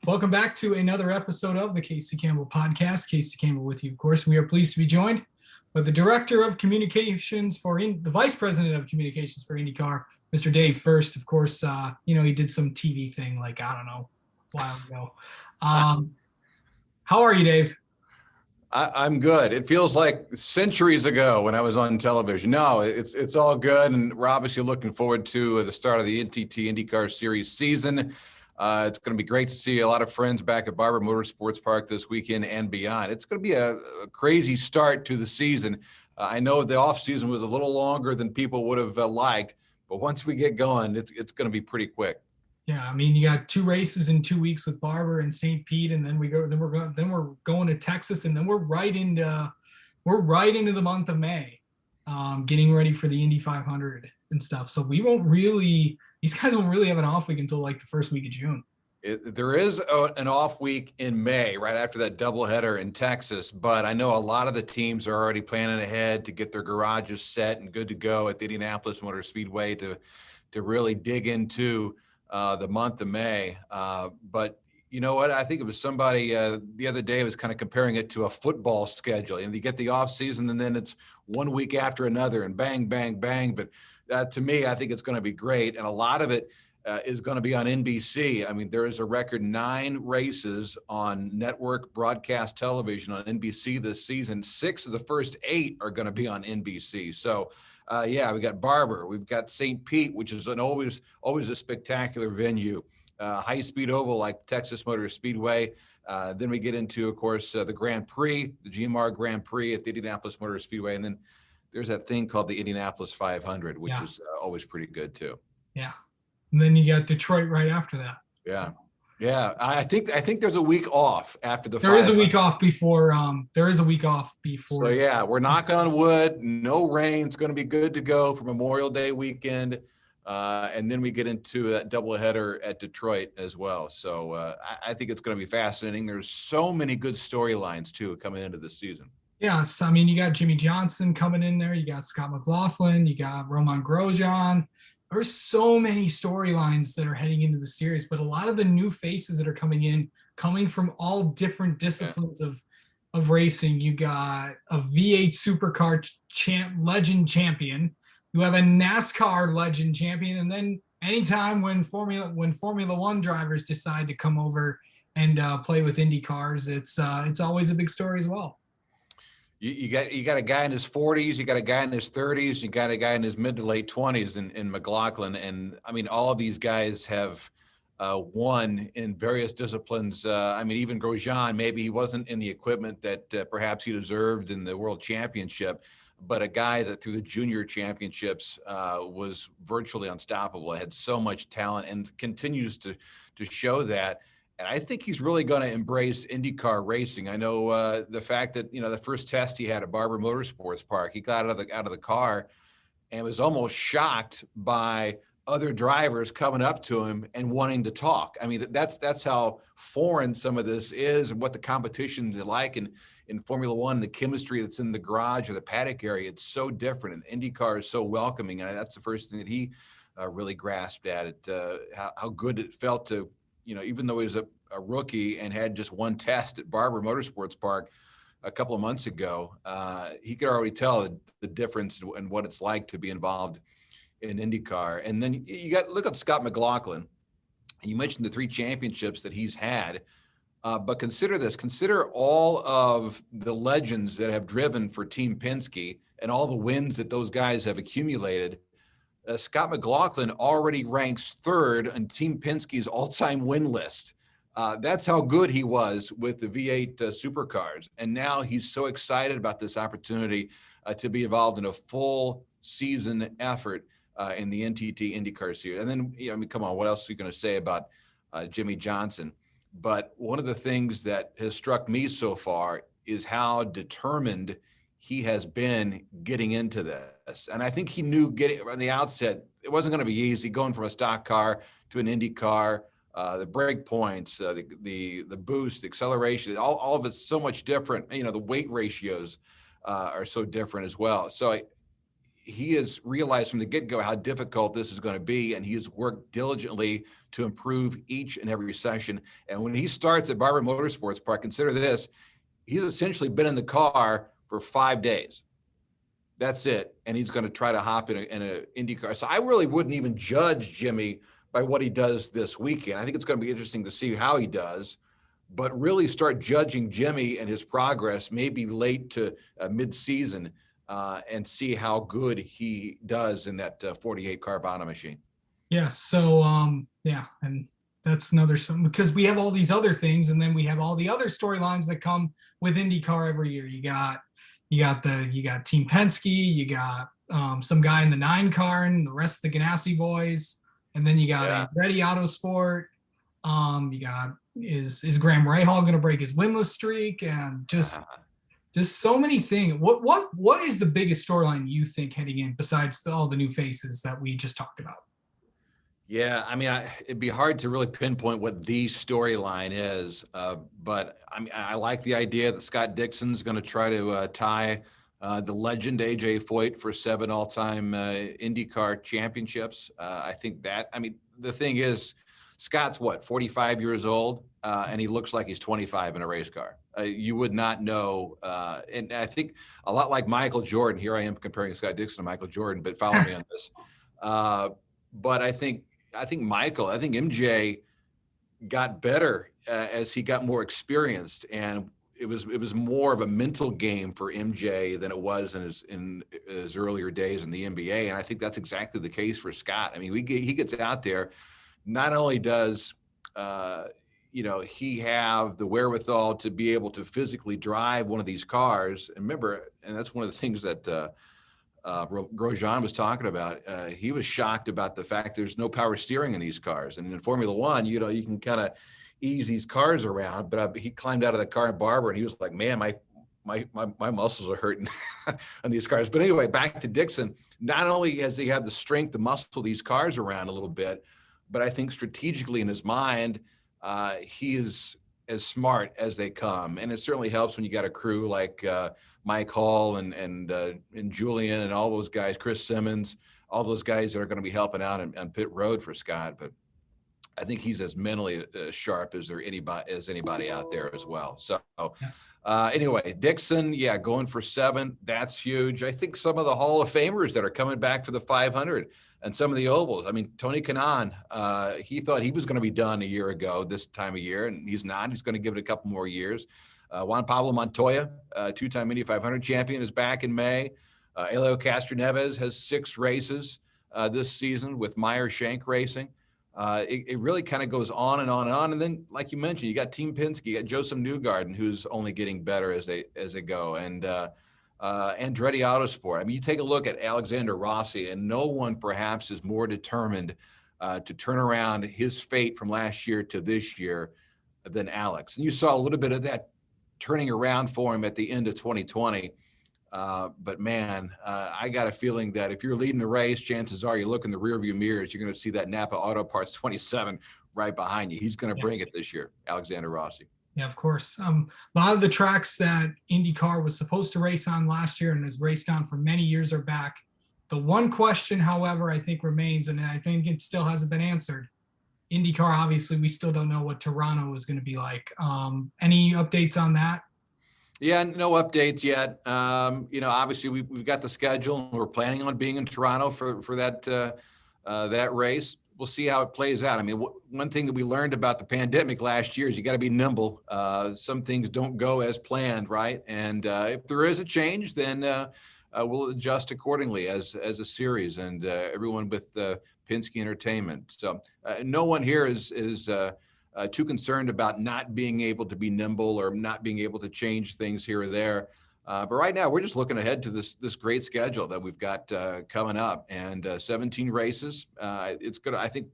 Welcome back to another episode of the Casey Campbell Podcast. Casey Campbell with you, of course. We are pleased to be joined by the Director of Communications the Vice President of Communications for IndyCar, Mr. Dave Furst. Of course, he did some TV thing a while ago. How are you, Dave? I'm good. It feels like centuries ago when I was on television. No, it's all good, and we're obviously looking forward to the start of the NTT IndyCar Series season. It's going to be great to see a lot of friends back at Barber Motorsports Park this weekend and beyond. It's going to be a crazy start to the season. I know the off season was a little longer than people would have liked, but once we get going, it's going to be pretty quick. Yeah, I mean, you got 2 races in 2 weeks with Barber and St. Pete, and then we're going to Texas, and then we're right into the month of May, getting ready for the Indy 500 and stuff. So these guys won't really have an off week until like the first week of June. There is an off week in May, right after that doubleheader in Texas, but I know a lot of the teams are already planning ahead to get their garages set and good to go at the Indianapolis Motor Speedway to really dig into the month of May. But you know what? I think it was somebody the other day was kind of comparing it to a football schedule. And you get the off season and then it's 1 week after another and bang, bang, bang. But to me, I think it's going to be great. And a lot of it is going to be on NBC. I mean, there is a record 9 races on network broadcast television on NBC this season. 6 of the first 8 are going to be on NBC. So we got Barber, we've got St. Pete, which is always a spectacular venue, high-speed oval like Texas Motor Speedway. Then we get into, of course, the Grand Prix, the GMR Grand Prix at the Indianapolis Motor Speedway. And then there's that thing called the Indianapolis 500, which is always pretty good, too. Yeah. And then you got Detroit right after that. Yeah. So. Yeah, I think there's a week off after the. There is a week off before. So yeah, we're knocking on wood. No rain. It's going to be good to go for Memorial Day weekend, and then we get into that doubleheader at Detroit as well. So I think it's going to be fascinating. There's so many good storylines too coming into the season. Yes, I mean you got Jimmy Johnson coming in there. You got Scott McLaughlin. You got Roman Grosjean. There's so many storylines that are heading into the series, but a lot of the new faces that are coming from all different disciplines of racing. You got a V8 supercar legend champion. You have a NASCAR legend champion. And then anytime when Formula One drivers decide to come over and play with Indy cars, it's always a big story as well. You got a guy in his 40s, you got a guy in his 30s, you got a guy in his mid to late 20s in McLaughlin. And I mean, all of these guys have won in various disciplines. I mean, even Grosjean, maybe he wasn't in the equipment that perhaps he deserved in the World Championship, but a guy that through the junior championships was virtually unstoppable, had so much talent and continues to show that. And I think he's really going to embrace IndyCar racing. I know the fact that, the first test he had at Barber Motorsports Park, he got out of the car and was almost shocked by other drivers coming up to him and wanting to talk. I mean, that's how foreign some of this is and what the competitions are like in Formula One, the chemistry that's in the garage or the paddock area. It's so different. And IndyCar is so welcoming. And that's the first thing that he really grasped at it, how good it felt to, even though he was a rookie and had just one test at Barber Motorsports Park a couple of months ago, he could already tell the difference and what it's like to be involved in IndyCar. And then look at Scott McLaughlin. You mentioned the 3 championships that he's had, but consider all of the legends that have driven for Team Penske and all the wins that those guys have accumulated. Scott McLaughlin already ranks 3rd on Team Penske's all-time win list. That's how good he was with the V8 supercars. And now he's so excited about this opportunity to be involved in a full season effort in the NTT IndyCar series. And then, come on, what else are you going to say about Jimmy Johnson? But one of the things that has struck me so far is how determined he has been getting into this. And I think he knew getting on the outset, it wasn't going to be easy going from a stock car to an Indy car. The brake points, the boost, the acceleration, all of it's so much different. The weight ratios are so different as well. So he has realized from the get-go how difficult this is going to be, and he has worked diligently to improve each and every session. And when he starts at Barber Motorsports Park, consider this, he's essentially been in the car for 5 days. That's it. And he's going to try to hop in a IndyCar. So I really wouldn't even judge Jimmy by what he does this weekend. I think it's going to be interesting to see how he does, but really start judging Jimmy and his progress maybe late to mid-season and see how good he does in that 48 Carvana machine. Yeah. So, yeah. And that's another, because we have all these other things, and then we have all the other storylines that come with IndyCar every year. You got Team Penske, you got some guy in the 9 car and the rest of the Ganassi boys. And then you got a Ready Autosport. You got, is Graham Rahal going to break his winless streak? And just so many things. What is the biggest storyline you think heading in besides all the new faces that we just talked about? Yeah, I mean, it'd be hard to really pinpoint what the storyline is, but I mean, I like the idea that Scott Dixon's going to try to tie the legend AJ Foyt for 7 all-time IndyCar championships. I think that, I mean, the thing is, Scott's 45 years old, and he looks like he's 25 in a race car. You would not know, and I think a lot like Michael Jordan. Here I am comparing Scott Dixon to Michael Jordan, but follow me on this. But I think MJ got better as he got more experienced, and it was more of a mental game for MJ than it was in his earlier days in the NBA. And I think that's exactly the case for Scott. I mean, he gets out there. Not only does he have the wherewithal to be able to physically drive one of these cars, and remember, and that's one of the things that Grosjean was talking about. He was shocked about the fact there's no power steering in these cars. And in Formula One, you can kind of ease these cars around. But he climbed out of the car in Barber, and he was like, "Man, my muscles are hurting on these cars." But anyway, back to Dixon. Not only has he had the strength to muscle these cars around a little bit, but I think strategically in his mind, he is as smart as they come. And it certainly helps when you got a crew like Mike Hall and Julian and all those guys, Chris Simmons, all those guys that are going to be helping out on pit road for Scott. But I think he's as mentally sharp as anybody out there as well. So anyway, Dixon, going for 7. That's huge. I think some of the Hall of Famers that are coming back for the 500 and some of the ovals. I mean, Tony Kanaan, he thought he was going to be done a year ago this time of year, and he's not. He's going to give it a couple more years. Juan Pablo Montoya, 2-time Indy 500 champion, is back in May. Elio Castroneves has 6 races this season with Meyer Shank Racing. It really kind of goes on and on and on. And then, like you mentioned, you got Team Penske, you got Joseph Newgarden, who's only getting better as they go, and Andretti Autosport. I mean, you take a look at Alexander Rossi, and no one perhaps is more determined to turn around his fate from last year to this year than Alex. And you saw a little bit of that turning around for him at the end of 2020. But man, I got a feeling that if you're leading the race, chances are you look in the rearview mirrors, you're going to see that Napa Auto Parts 27 right behind you. He's going to bring it this year, Alexander Rossi. Yeah, of course. A lot of the tracks that IndyCar was supposed to race on last year and has raced on for many years are back. The one question, however, I think remains, and I think it still hasn't been answered. IndyCar, obviously, we still don't know what Toronto is going to be like. Any updates on that? Yeah, no updates yet. Obviously we've got the schedule, and we're planning on being in Toronto for that race. We'll see how it plays out. I mean, one thing that we learned about the pandemic last year is you got to be nimble. Some things don't go as planned, right? And if there is a change, then we'll adjust accordingly as a series, and everyone with Penske Entertainment. So no one here is too concerned about not being able to be nimble or not being able to change things here or there. But right now, we're just looking ahead to this great schedule that we've got coming up, and 17 races. It's good. I think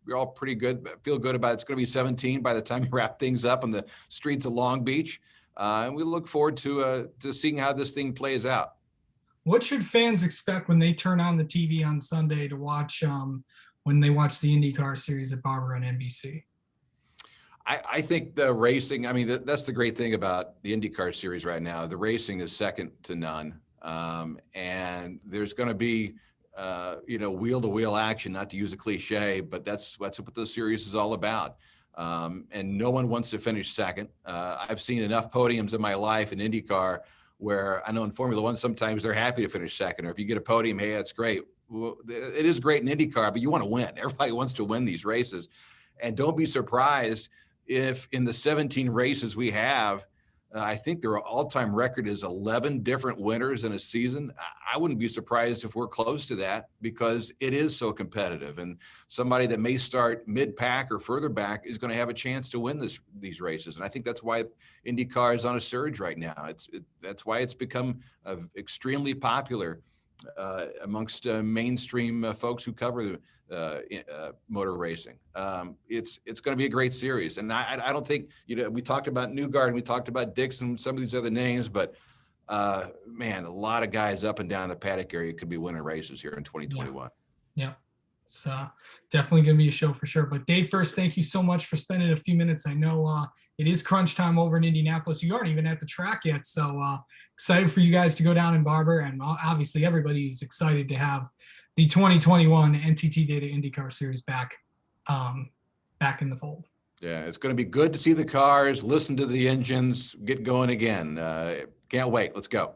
we're all pretty good, feel good about it. It's going to be 17 by the time you wrap things up on the streets of Long Beach. And we look forward to seeing how this thing plays out. What should fans expect when they turn on the TV on Sunday to watch when they watch the IndyCar series at Barber and NBC? I think the racing, I mean, that's the great thing about the IndyCar series right now. The racing is second to none. And there's going to be, wheel to wheel action, not to use a cliche, but that's what the series is all about. And no one wants to finish second. I've seen enough podiums in my life in IndyCar where I know in Formula One, sometimes they're happy to finish second, or if you get a podium, hey, that's great. Well, it is great in IndyCar, but you want to win. Everybody wants to win these races. And don't be surprised if in the 17 races we have, I think their all-time record is 11 different winners in a season. I wouldn't be surprised if we're close to that because it is so competitive. And somebody that may start mid-pack or further back is going to have a chance to win these races. And I think that's why IndyCar is on a surge right now. That's why it's become extremely popular amongst mainstream folks who cover motor racing. It's going to be a great series, and I don't think we talked about Newgarden, we talked about Dixon, some of these other names, but man, a lot of guys up and down the paddock area could be winning races here in 2021. Yeah. It's definitely going to be a show for sure. But Dave, Furst, thank you so much for spending a few minutes. I know it is crunch time over in Indianapolis. You aren't even at the track yet. So excited for you guys to go down in Barber. And obviously everybody's excited to have the 2021 NTT Data IndyCar Series back in the fold. Yeah, it's going to be good to see the cars, listen to the engines, get going again. Can't wait. Let's go.